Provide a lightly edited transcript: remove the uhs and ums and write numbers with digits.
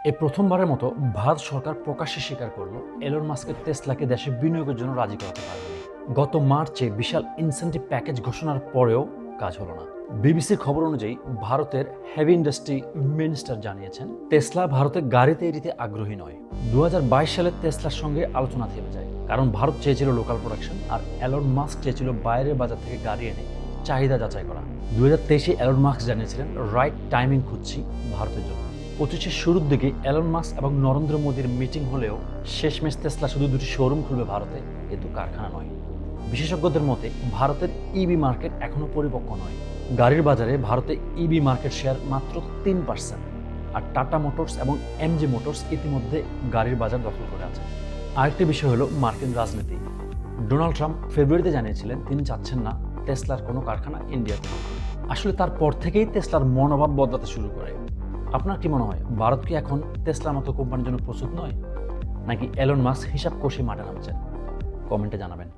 এই প্রথমবারের মতো ভারত সরকার প্রকাশ্যে স্বীকার করলো এলন মাস্কের টেসলাকে দেশে বিনিয়োগের জন্য রাজি করাতে পারেনি। গত মার্চে বিশাল ইনসেন্টিভ প্যাকেজ ঘোষণার পরেও কাজ হলো না। বিবিসির খবর অনুযায়ী ভারতের হেভি ইন্ডাস্ট্রি মিনিস্টার জানিয়েছেন টেসলা ভারতে গাড়ি তৈরিতে আগ্রহী নয়। 2022 সালে টেসলার সঙ্গে আলোচনা থেমে যায়, কারণ ভারত চেয়েছিল লোকাল প্রোডাকশন আর এলন মাস্ক চেয়েছিল বাইরের বাজার থেকে গাড়ি এনে চাহিদা যাচাই করা। 2023-এ এলন মাস্ক জানিয়েছিলেন রাইট টাইমিং খুঁজছি ভারতের জন্য। 25-এর শুরুর দিকে এলন মাস্ক এবং নরেন্দ্র মোদীর মিটিং হলেও শেষমেশ টেসলা শুধু দুটি শোরুম খুলবে ভারতে, কিন্তু কারখানা নয়। বিশেষজ্ঞদের মতে ভারতের ইবি মার্কেট এখনও পরিপক্ক নয়। গাড়ির বাজারে ভারতে ইবি মার্কেট শেয়ার মাত্র 3%, আর টাটা মোটরস এবং এমজি মোটরস ইতিমধ্যে গাড়ির বাজার দখল করে আছে। আরেকটি বিষয় হলো মার্কিন রাজনীতি। ডোনাল্ড ট্রাম্প ফেব্রুয়ারিতে জানিয়েছিলেন তিনি চাচ্ছেন না টেসলার কোনো কারখানা ইন্ডিয়াতে। আসলে তারপর থেকেই টেসলার মনোভাব বদলাতে শুরু করে। আপনার কি মনে হয় ভারত কি এখন টেসলার মতো কোম্পানির জন্য প্রস্তুত নয়, নাকি এলন মাস্ক হিসাব কষে মাঠে নামছেন? কমেন্টে জানাবেন।